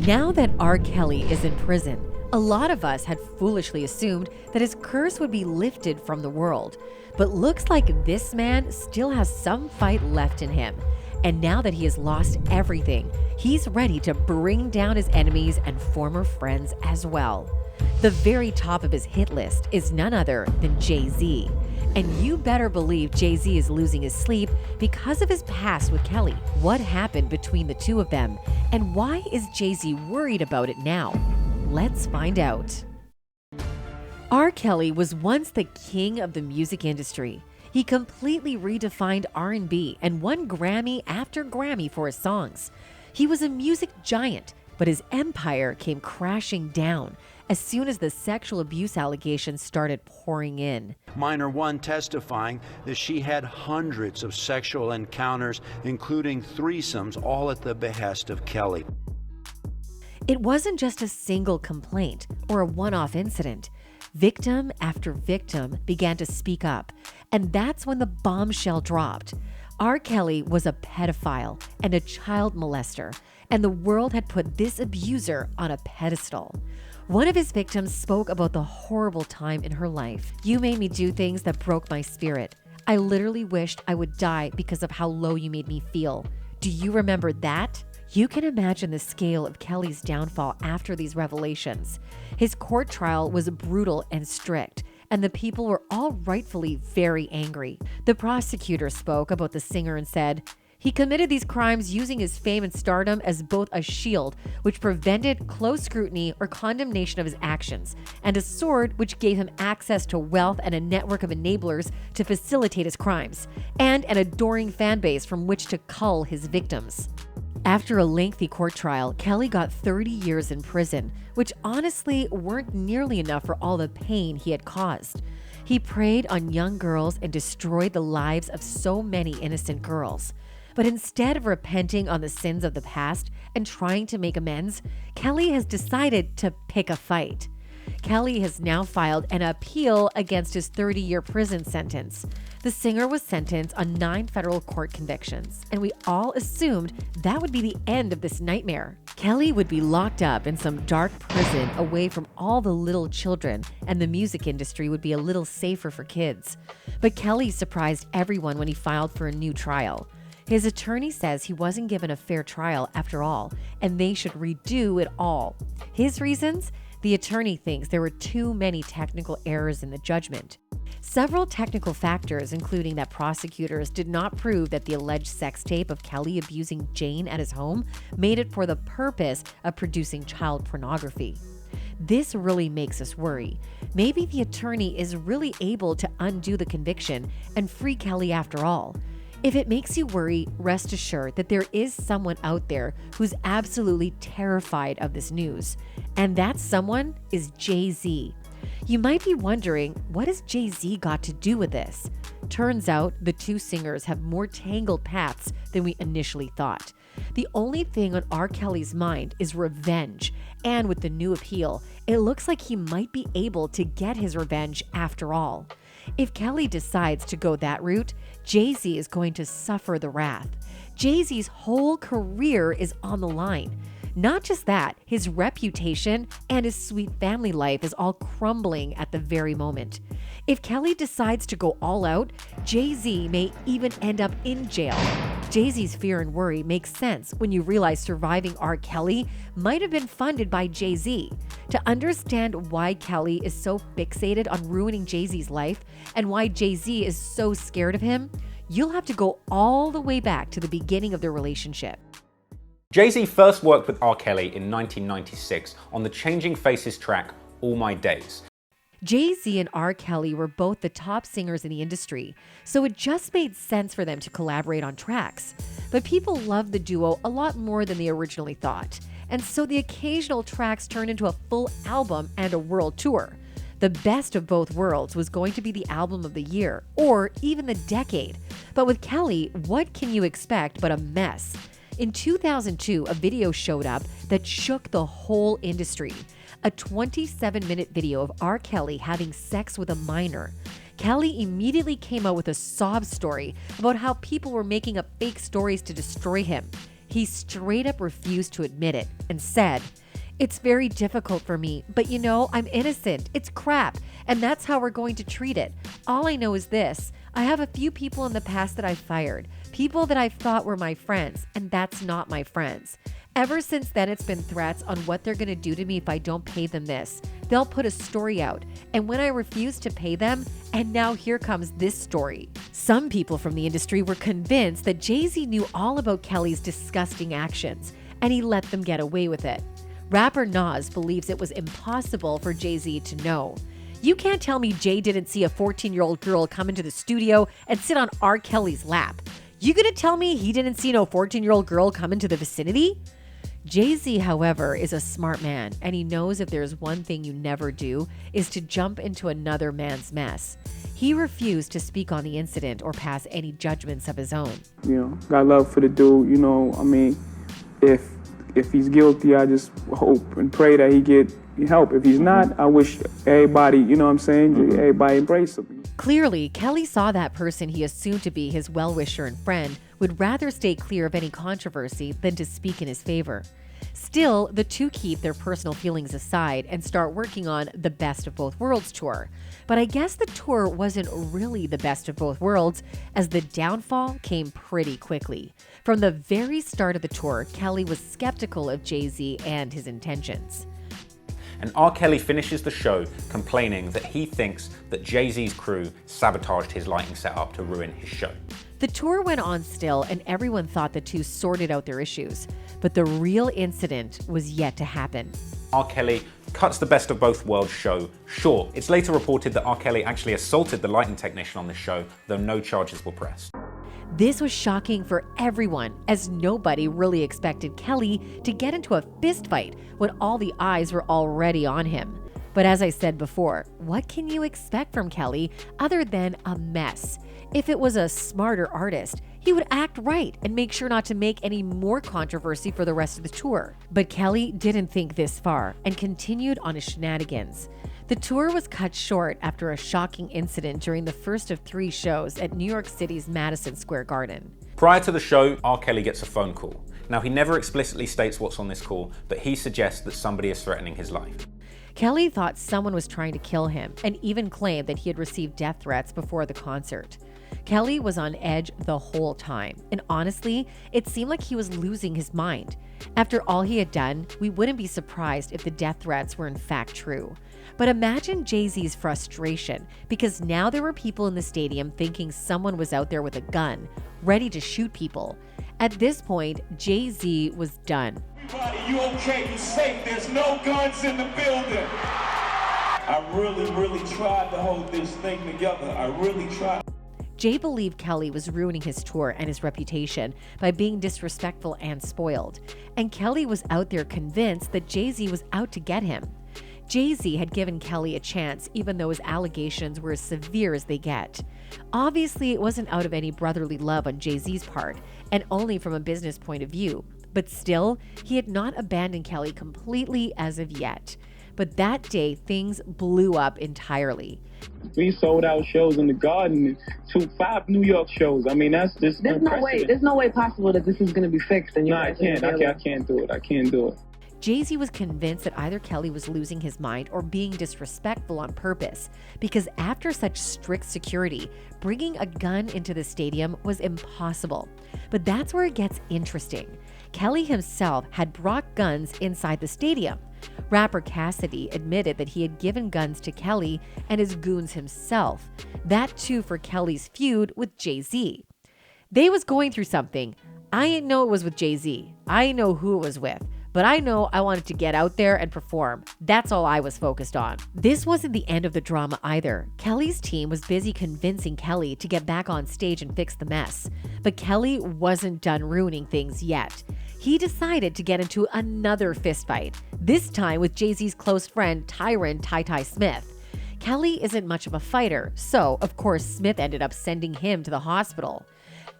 Now that R.Kelly is in prison, a lot of us had foolishly assumed that his curse would be lifted from the world. But looks like this man still has some fight left in him. And now that he has lost everything, he's ready to bring down his enemies and former friends as well. The very top of his hit list is none other than Jay-Z. And you better believe Jay-Z is losing his sleep because of his past with Kelly. What happened between the two of them? And why is Jay-Z worried about it now? Let's find out. R. Kelly was once the king of the music industry. He completely redefined R&B and won Grammy after Grammy for his songs. He was a music giant, but his empire came crashing down as soon as the sexual abuse allegations started pouring in. Minor one testifying that she had hundreds of sexual encounters, including threesomes, all at the behest of Kelly. It wasn't just a single complaint or a one-off incident. Victim after victim began to speak up, and that's when the bombshell dropped. R. Kelly was a pedophile and a child molester, and the world had put this abuser on a pedestal. One of his victims spoke about the horrible time in her life. "You made me do things that broke my spirit. I literally wished I would die because of how low you made me feel. Do you remember that?" You can imagine the scale of Kelly's downfall after these revelations. His court trial was brutal and strict, and the people were all rightfully very angry. The prosecutor spoke about the singer and said, "He committed these crimes using his fame and stardom as both a shield, which prevented close scrutiny or condemnation of his actions, and a sword which gave him access to wealth and a network of enablers to facilitate his crimes, and an adoring fan base from which to cull his victims." After a lengthy court trial, Kelly got 30 years in prison, which honestly weren't nearly enough for all the pain he had caused. He preyed on young girls and destroyed the lives of so many innocent girls. But instead of repenting on the sins of the past and trying to make amends, Kelly has decided to pick a fight. Kelly has now filed an appeal against his 30-year prison sentence. The singer was sentenced on 9 federal court convictions, and we all assumed that would be the end of this nightmare. Kelly would be locked up in some dark prison away from all the little children, and the music industry would be a little safer for kids. But Kelly surprised everyone when he filed for a new trial. His attorney says he wasn't given a fair trial after all, and they should redo it all. His reasons? The attorney thinks there were too many technical errors in the judgment. Several technical factors, including that prosecutors did not prove that the alleged sex tape of Kelly abusing Jane at his home made it for the purpose of producing child pornography. This really makes us worry. Maybe the attorney is really able to undo the conviction and free Kelly after all. If it makes you worry, rest assured that there is someone out there who's absolutely terrified of this news. And that someone is Jay-Z. You might be wondering, what has Jay-Z got to do with this? Turns out the two singers have more tangled paths than we initially thought. The only thing on R. Kelly's mind is revenge. And with the new appeal, it looks like he might be able to get his revenge after all. If Kelly decides to go that route, Jay-Z is going to suffer the wrath. Jay-Z's whole career is on the line. Not just that, his reputation and his sweet family life is all crumbling at the very moment. If Kelly decides to go all out, Jay-Z may even end up in jail. Jay-Z's fear and worry makes sense when you realize surviving R. Kelly might have been funded by Jay-Z. To understand why Kelly is so fixated on ruining Jay-Z's life and why Jay-Z is so scared of him, you'll have to go all the way back to the beginning of their relationship. Jay-Z first worked with R. Kelly in 1996 on the Changing Faces track, All My Days. Jay-Z and R. Kelly were both the top singers in the industry, so it just made sense for them to collaborate on tracks. But people loved the duo a lot more than they originally thought, and so the occasional tracks turned into a full album and a world tour. The best of both worlds was going to be the album of the year, or even the decade. But with Kelly, what can you expect but a mess? In 2002, a video showed up that shook the whole industry. A 27-minute video of R. Kelly having sex with a minor. Kelly immediately came out with a sob story about how people were making up fake stories to destroy him. He straight up refused to admit it and said, "It's very difficult for me, but you know, I'm innocent. It's crap, and that's how we're going to treat it. All I know is this. I have a few people in the past that I've fired, people that I thought were my friends, and that's not my friends. Ever since then, it's been threats on what they're going to do to me if I don't pay them this. They'll put a story out, and when I refuse to pay them, and now here comes this story." Some people from the industry were convinced that Jay-Z knew all about Kelly's disgusting actions, and he let them get away with it. Rapper Nas believes it was impossible for Jay-Z to know. "You can't tell me Jay didn't see a 14-year-old girl come into the studio and sit on R.Kelly's lap. You gonna tell me he didn't see no 14-year-old girl come into the vicinity?" Jay-Z, however, is a smart man, and he knows if there's one thing you never do is to jump into another man's mess. He refused to speak on the incident or pass any judgments of his own. Got love for the dude, if he's guilty, I just hope and pray that he get help. If he's not, I wish everybody, everybody embrace him. Clearly, Kelly saw that person he assumed to be his well-wisher and friend would rather stay clear of any controversy than to speak in his favor. Still, the two keep their personal feelings aside and start working on the Best of Both Worlds tour. But I guess the tour wasn't really the best of both worlds, as the downfall came pretty quickly. From the very start of the tour, Kelly was skeptical of Jay-Z and his intentions. And R. Kelly finishes the show complaining that he thinks that Jay-Z's crew sabotaged his lighting setup to ruin his show. The tour went on still, and everyone thought the two sorted out their issues. But the real incident was yet to happen. R. Kelly cuts the Best of Both Worlds show short. It's later reported that R. Kelly actually assaulted the lighting technician on the show, though no charges were pressed. This was shocking for everyone, as nobody really expected Kelly to get into a fistfight when all the eyes were already on him. But as I said before, what can you expect from Kelly other than a mess? If it was a smarter artist, he would act right and make sure not to make any more controversy for the rest of the tour. But Kelly didn't think this far and continued on his shenanigans. The tour was cut short after a shocking incident during the first of 3 shows at New York City's Madison Square Garden. Prior to the show, R. Kelly gets a phone call. Now, he never explicitly states what's on this call, but he suggests that somebody is threatening his life. Kelly thought someone was trying to kill him and even claimed that he had received death threats before the concert. Kelly was on edge the whole time, and honestly, it seemed like he was losing his mind. After all he had done, we wouldn't be surprised if the death threats were in fact true. But imagine Jay-Z's frustration, because now there were people in the stadium thinking someone was out there with a gun, ready to shoot people. At this point, Jay-Z was done. "Everybody, you okay? You safe? There's no guns in the building." I really tried to hold this thing together. I really tried. Jay believed Kelly was ruining his tour and his reputation by being disrespectful and spoiled. And Kelly was out there convinced that Jay-Z was out to get him. Jay-Z had given Kelly a chance, even though his allegations were as severe as they get. Obviously, it wasn't out of any brotherly love on Jay-Z's part, and only from a business point of view. But still, he had not abandoned Kelly completely as of yet. But that day, things blew up entirely. 3 sold out shows in the Garden, 5 New York shows. I mean, that's just There's no way possible that this is going to be fixed. And I can't do it. I can't do it. Jay-Z was convinced that either Kelly was losing his mind or being disrespectful on purpose, because after such strict security, bringing a gun into the stadium was impossible. But that's where it gets interesting. Kelly himself had brought guns inside the stadium. Rapper Cassidy admitted that he had given guns to Kelly and his goons himself. That too for Kelly's feud with Jay-Z. They was going through something. I didn't know it was with Jay-Z. I didn't know who it was with. But I know I wanted to get out there and perform. That's all I was focused on. This wasn't the end of the drama either. Kelly's team was busy convincing Kelly to get back on stage and fix the mess. But Kelly wasn't done ruining things yet. He decided to get into another fistfight, this time with Jay-Z's close friend Tyron Ty Smith. Kelly isn't much of a fighter, so of course Smith ended up sending him to the hospital.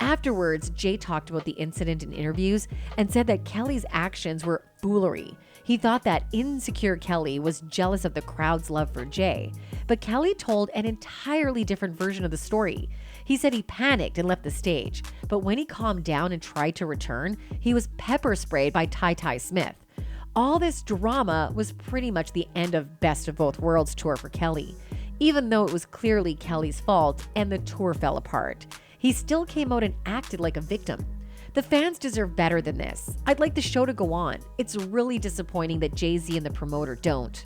Afterwards, Jay talked about the incident in interviews and said that Kelly's actions were foolery. He thought that insecure Kelly was jealous of the crowd's love for Jay. but Kelly told an entirely different version of the story. He said he panicked and left the stage, but when he calmed down and tried to return, he was pepper sprayed by Ty Smith. All this drama was pretty much the end of Best of Both Worlds tour for Kelly. Even though it was clearly Kelly's fault and the tour fell apart, he still came out and acted like a victim. The fans deserve better than this. I'd like the show to go on. It's really disappointing that Jay-Z and the promoter don't.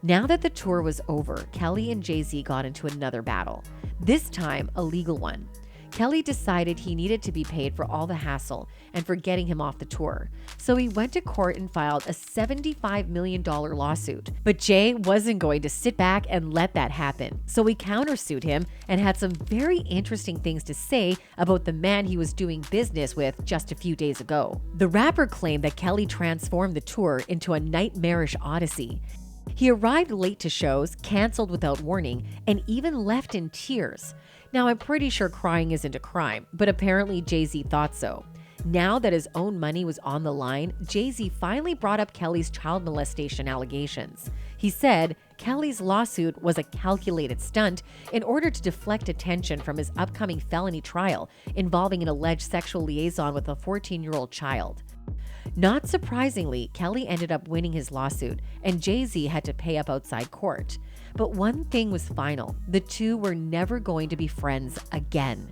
Now that the tour was over, Kelly and Jay-Z got into another battle, this time a legal one. Kelly decided he needed to be paid for all the hassle and for getting him off the tour. So he went to court and filed a $75 million lawsuit. But Jay wasn't going to sit back and let that happen. So he countersued him and had some very interesting things to say about the man he was doing business with just a few days ago. The rapper claimed that Kelly transformed the tour into a nightmarish odyssey. He arrived late to shows, canceled without warning, and even left in tears. Now, I'm pretty sure crying isn't a crime, but apparently Jay-Z thought so. Now that his own money was on the line, Jay-Z finally brought up Kelly's child molestation allegations. He said Kelly's lawsuit was a calculated stunt in order to deflect attention from his upcoming felony trial involving an alleged sexual liaison with a 14-year-old child. Not surprisingly, Kelly ended up winning his lawsuit, and Jay-Z had to pay up outside court. But one thing was final: the two were never going to be friends again.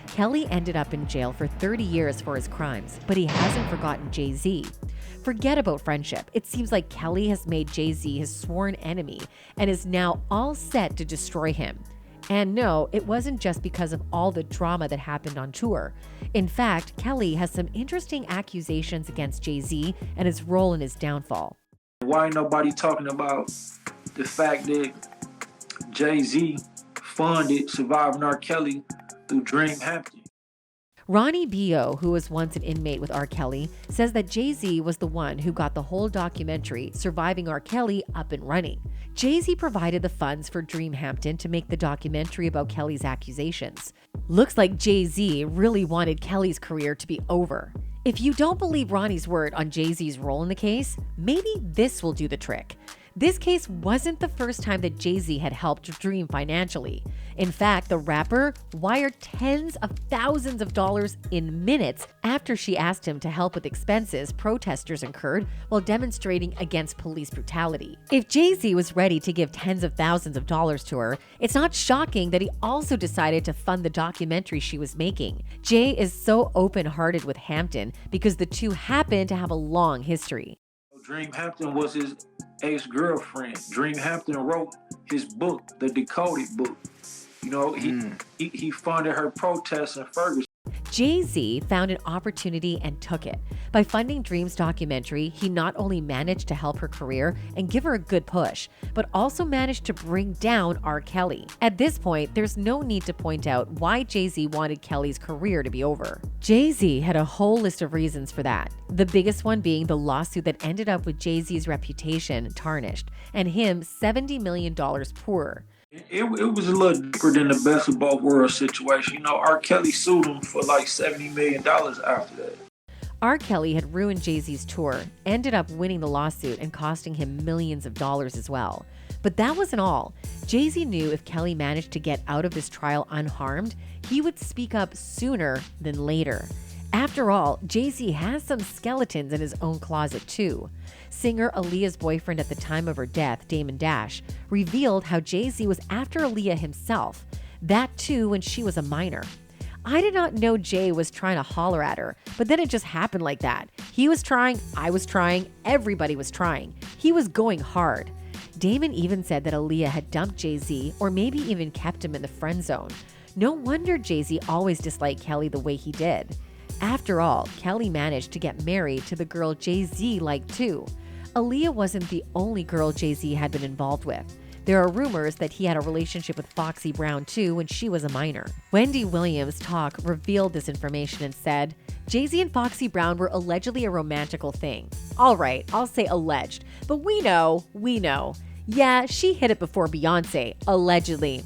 Kelly ended up in jail for 30 years for his crimes, but he hasn't forgotten Jay-Z. Forget about friendship. It seems like Kelly has made Jay-Z his sworn enemy and is now all set to destroy him. And no, it wasn't just because of all the drama that happened on tour. In fact, Kelly has some interesting accusations against Jay-Z and his role in his downfall. Why ain't nobody talking about the fact that Jay-Z funded surviving R.Kelly through Dream Hampton? Ronnie Bio, who was once an inmate with R.Kelly, says that Jay-Z was the one who got the whole documentary Surviving R.Kelly up and running. Jay-Z provided the funds for Dream Hampton to make the documentary about Kelly's accusations. Looks like Jay-Z really wanted Kelly's career to be over. If you don't believe Ronnie's word on Jay-Z's role in the case, maybe this will do the trick. This case wasn't the first time that Jay-Z had helped Dream financially. In fact, the rapper wired tens of thousands of dollars in minutes after she asked him to help with expenses protesters incurred while demonstrating against police brutality. If Jay-Z was ready to give tens of thousands of dollars to her, it's not shocking that he also decided to fund the documentary she was making. Jay is so open-hearted with Hampton because the two happen to have a long history. Dream Hampton was his ex-girlfriend. Dream Hampton wrote his book, The Decoded Book. You know, he funded her protests in Ferguson. Jay-Z found an opportunity and took it. By funding Dream's documentary, he not only managed to help her career and give her a good push, but also managed to bring down R.Kelly. At this point, there's no need to point out why Jay-Z wanted Kelly's career to be over. Jay-Z had a whole list of reasons for that, the biggest one being the lawsuit that ended up with Jay-Z's reputation tarnished and him $70 million poorer. It was a little deeper than the Best of Both Worlds situation. You know, R. Kelly sued him for like $70 million after that. R.Kelly had ruined Jay-Z's tour, ended up winning the lawsuit and costing him millions of dollars as well. But that wasn't all. Jay-Z knew if Kelly managed to get out of this trial unharmed, he would speak up sooner than later. After all, Jay-Z has some skeletons in his own closet too. Singer Aaliyah's boyfriend at the time of her death, Damon Dash, revealed how Jay-Z was after Aaliyah himself. That too when she was a minor. I did not know Jay was trying to holler at her, but then it just happened like that. He was trying, I was trying, everybody was trying. He was going hard. Damon even said that Aaliyah had dumped Jay-Z or maybe even kept him in the friend zone. No wonder Jay-Z always disliked Kelly the way he did. After all, Kelly managed to get married to the girl Jay-Z liked too. Aaliyah wasn't the only girl Jay-Z had been involved with. There are rumors that he had a relationship with Foxy Brown too when she was a minor. Wendy Williams' talk revealed this information and said, Jay-Z and Foxy Brown were allegedly a romantical thing. All right, I'll say alleged, but we know. Yeah, she hit it before Beyonce, allegedly.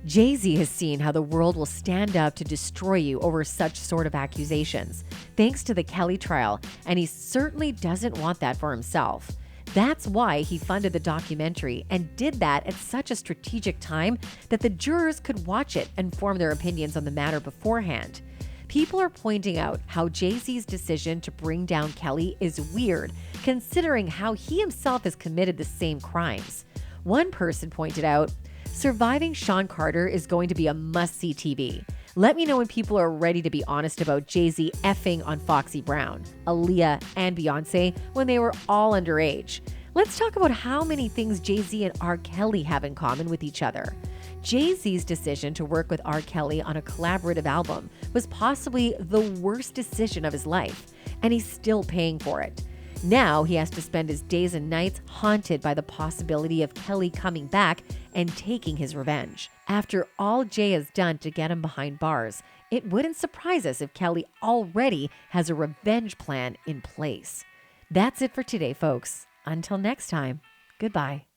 Jay-Z has seen how the world will stand up to destroy you over such sort of accusations, thanks to the Kelly trial, and he certainly doesn't want that for himself. That's why he funded the documentary and did that at such a strategic time that the jurors could watch it and form their opinions on the matter beforehand. People are pointing out how Jay-Z's decision to bring down Kelly is weird, considering how he himself has committed the same crimes. One person pointed out, "Surviving Sean Carter is going to be a must-see TV. Let me know when people are ready to be honest about Jay-Z effing on Foxy Brown, Aaliyah, and Beyonce when they were all underage. Let's talk about how many things Jay-Z and R.Kelly have in common with each other." Jay-Z's decision to work with R.Kelly on a collaborative album was possibly the worst decision of his life, and he's still paying for it. Now he has to spend his days and nights haunted by the possibility of Kelly coming back and taking his revenge. After all Jay has done to get him behind bars, it wouldn't surprise us if Kelly already has a revenge plan in place. That's it for today, folks. Until next time, goodbye.